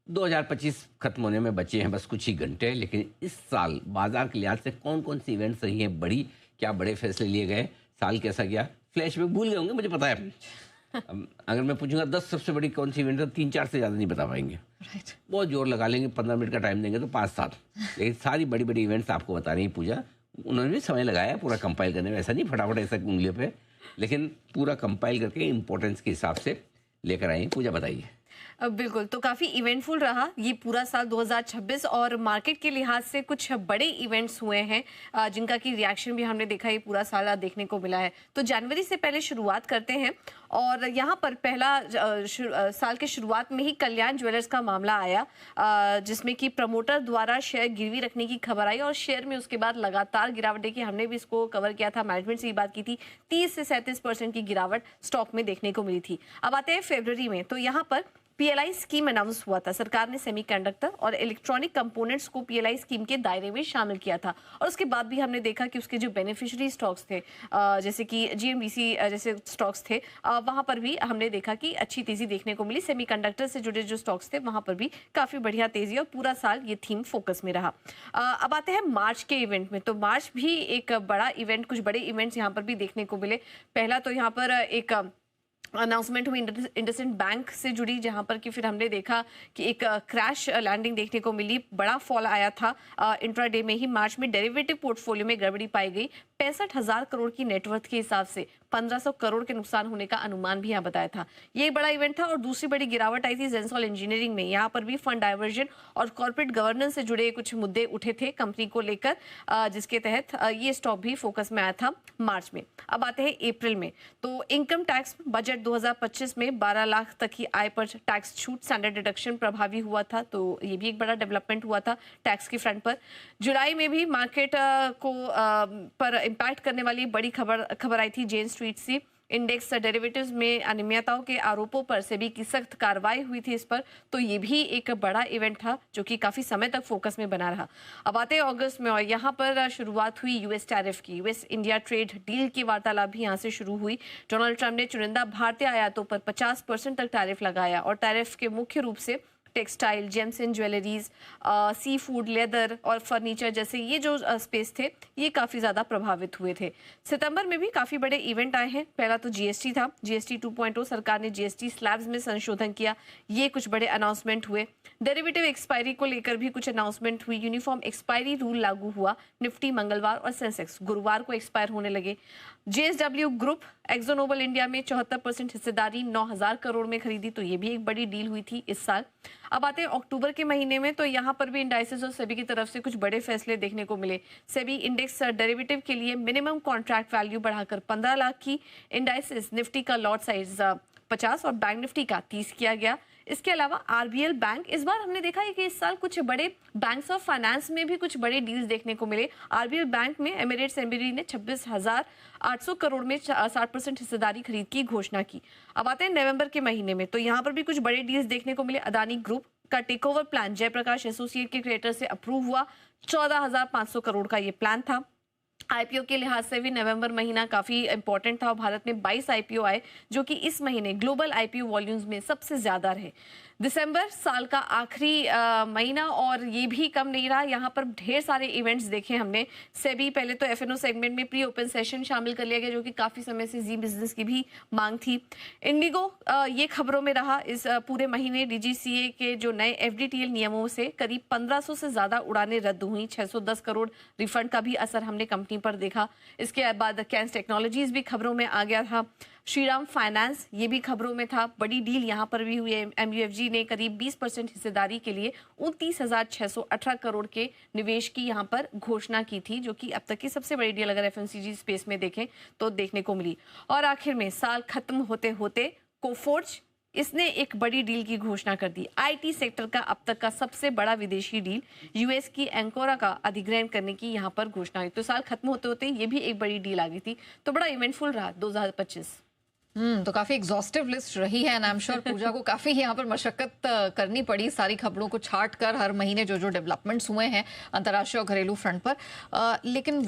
2025 खत्म होने में बचे हैं बस कुछ ही घंटे, लेकिन इस साल बाजार के लिहाज से कौन कौन सी इवेंट्स रही हैं बड़ी, क्या बड़े फैसले लिए गए, साल कैसा गया, फ्लैश में भूल गए होंगे मुझे पता है। अगर मैं पूछूंगा 10 सबसे बड़ी कौन सी इवेंट है, 3-4 से ज़्यादा नहीं बता पाएंगे। बहुत जोर लगा लेंगे, 15 मिनट का टाइम देंगे तो 5-7, लेकिन सारी बड़ी बड़ी इवेंट्स आपको बता रही हैं पूजा। उन्होंने भी समय लगाया पूरा कंपाइल करने में, ऐसा नहीं फटाफट ऐसा उंगलियों पे, लेकिन पूरा कंपाइल करके इंपॉर्टेंस के हिसाब से लेकर आई। पूजा बताइए। बिल्कुल, तो काफ़ी इवेंटफुल रहा ये पूरा साल 2026 और मार्केट के लिहाज से कुछ बड़े इवेंट्स हुए हैं जिनका की रिएक्शन भी हमने देखा ये पूरा साल देखने को मिला है। तो जनवरी से पहले शुरुआत करते हैं और यहाँ पर पहला साल के शुरुआत में ही कल्याण ज्वेलर्स का मामला आया जिसमें कि प्रमोटर द्वारा शेयर गिरवी रखने की खबर आई और शेयर में उसके बाद लगातार गिरावट देखी। हमने भी इसको कवर किया था, मैनेजमेंट से ये बात की थी, 30 से 37% की गिरावट स्टॉक में देखने को मिली थी। अब आते हैं फरवरी में, तो यहाँ पर पीएलआई स्कीम अनाउंस हुआ था। सरकार ने सेमीकंडक्टर और इलेक्ट्रॉनिक कंपोनेंट्स को पीएलआई स्कीम के दायरे में शामिल किया था और उसके बाद भी हमने देखा कि उसके जो बेनिफिशियरी स्टॉक्स थे जैसे कि जीएमबीसी जैसे स्टॉक्स थे वहां पर भी हमने देखा कि अच्छी तेजी देखने को मिली। सेमीकंडक्टर से जुड़े जो स्टॉक्स थे वहां पर भी काफी बढ़िया तेजी और पूरा साल ये थीम फोकस में रहा। अब आते हैं मार्च के इवेंट में, तो मार्च भी एक बड़ा इवेंट, कुछ बड़े इवेंट्स यहाँ पर भी देखने को मिले। पहला तो यहाँ पर एक अनाउंसमेंट हुई इंडसइंड बैंक से जुड़ी, जहां पर कि फिर हमने देखा कि एक क्रैश लैंडिंग देखने को मिली, बड़ा फॉल आया था इंट्राडे में ही। मार्च में डेरिवेटिव पोर्टफोलियो में गड़बड़ी पाई गई, 65,000 करोड़ की नेटवर्थ के हिसाब से 1500 करोड़ के नुकसान होने का अनुमान भी यहाँ बताया था। ये बड़ा इवेंट था। और दूसरी बड़ी गिरावट आई थी जेंसॉल इंजीनियरिंग में। यहाँ पर भी फंड डाइवर्जन और कॉर्पोरेट गवर्नेंस से जुड़े कुछ मुद्दे उठे थे कंपनी को लेकर, जिसके तहत ये स्टॉक भी फोकस में आया था मार्च में। अब आते हैं अप्रैल में, तो इनकम टैक्स बजट 2025 में 12 लाख तक की आय पर टैक्स छूट, स्टैंडर्ड डिडक्शन प्रभावी हुआ था, तो ये भी एक बड़ा डेवलपमेंट हुआ था टैक्स की फ्रंट पर। जुलाई में भी मार्केट को पर इम्पैक्ट करने वाली बड़ी खबर आई थी जेन स्ट्रीट से। इंडेक्स डेरिवेटिव्स में अनियमितताओं के आरोपों पर सेबी की सख्त कार्रवाई हुई थी इस पर, तो ये भी एक बड़ा इवेंट था जो कि काफी समय तक फोकस में बना रहा। अब आते हैं अगस्त में और यहाँ पर शुरुआत हुई यूएस टैरिफ की। यूएस इंडिया ट्रेड डील की वार्तालाप भी यहाँ से शुरू हुई। डोनाल्ड ट्रंप ने चुनिंदा भारतीय आयातों पर 50% तक टैरिफ लगाया और टैरिफ के मुख्य रूप से textile, gems and jewelleries, seafood, leather और फर्नीचर जैसे ये जो स्पेस थे ये काफ़ी ज़्यादा प्रभावित हुए थे। सितंबर में भी काफ़ी बड़े इवेंट आए हैं। पहला तो जीएसटी था, जीएसटी 2.0, सरकार ने जीएसटी स्लैब्स में संशोधन किया, ये कुछ बड़े अनाउंसमेंट हुए। डेरिवेटिव एक्सपायरी को लेकर भी कुछ अनाउंसमेंट हुई। यूनिफॉर्म एक्सपायरी रूल लागू हुआ। निफ्टी मंगलवार और सेंसेक्स गुरुवार को एक्सपायर होने लगे। जेएसडब्ल्यू ग्रुप एक्सोनोबल इंडिया में 74% हिस्सेदारी 9,000 करोड़ में खरीदी, तो ये भी एक बड़ी डील हुई थी इस साल। अब आते हैं अक्टूबर के महीने में, तो यहाँ पर भी इंडाइसेस और सेबी की तरफ से कुछ बड़े फैसले देखने को मिले। सेबी इंडेक्स डेरिवेटिव के लिए मिनिमम कॉन्ट्रैक्ट वैल्यू बढ़ाकर 15 लाख की, इंडाइसेस निफ्टी का लॉट साइज 50 और बैंक निफ्टी का 30 किया गया। इसके अलावा आरबीएल बैंक, इस बार हमने देखा है कि इस साल कुछ बड़े बैंक्स ऑफ फाइनेंस में भी कुछ बड़े डील्स देखने को मिले। आरबीएल बैंक में एमिरेट्स एम्बेरी ने 26,800 करोड़ में 60% हिस्सेदारी खरीद की घोषणा की। अब आते हैं नवंबर के महीने में, तो यहाँ पर भी कुछ बड़े डील्स देखने को मिले। अदानी ग्रुप का टेकओवर प्लान जयप्रकाश एसोसिएट के क्रिएटर से अप्रूव हुआ। 14,500 करोड़ का ये प्लान था। आईपीओ के लिहाज से भी नवंबर महीना काफी इंपॉर्टेंट था और भारत में 22 आईपीओ आए, जो कि इस महीने ग्लोबल आईपीओ वॉल्यूम्स में सबसे ज्यादा रहे। दिसंबर साल का आखिरी महीना और ये भी कम नहीं रहा। यहाँ पर ढेर सारे इवेंट्स देखे हमने। सेबी पहले तो एफएनओ सेगमेंट में प्री ओपन सेशन शामिल कर लिया गया, जो कि काफी समय से जी बिजनेस की भी मांग थी। इंडिगो ये खबरों में रहा इस पूरे महीने। डीजीसीए के जो नए एफडीटीएल नियमों से करीब 1500 से ज्यादा उड़ानें रद्द हुई। 610 करोड़ रिफंड का भी असर हमने कंपनी पर देखा। इसके बाद कैंस टेक्नोलॉजीज भी खबरों में आ गया था। श्रीराम फाइनेंस ये भी खबरों में था। बड़ी डील यहाँ पर भी हुई है। एमयूएफजी ने करीब 20% हिस्सेदारी के लिए 29,618 करोड़ के निवेश की यहाँ पर घोषणा की थी, जो कि अब तक की सबसे बड़ी डील अगर एफएमसीजी स्पेस में देखें तो देखने को मिली। और आखिर में साल खत्म होते होते कोफोर्ज, इसने एक बड़ी डील की घोषणा कर दी। आईटी सेक्टर का अब तक का सबसे बड़ा विदेशी डील, यूएस की एंकोरा का अधिग्रहण करने की यहाँ पर घोषणा हुई। तो साल खत्म होते होते ये भी एक बड़ी डील आ गई थी, तो बड़ा इवेंटफुल रहा 2025। तो काफी एग्जॉस्टिव लिस्ट रही है एंड आई एम श्योर पूजा को काफी यहाँ पर मशक्कत करनी पड़ी सारी खबरों को छाट कर, हर महीने जो जो डेवलपमेंट्स हुए हैं अंतर्राष्ट्रीय और घरेलू फ्रंट पर, लेकिन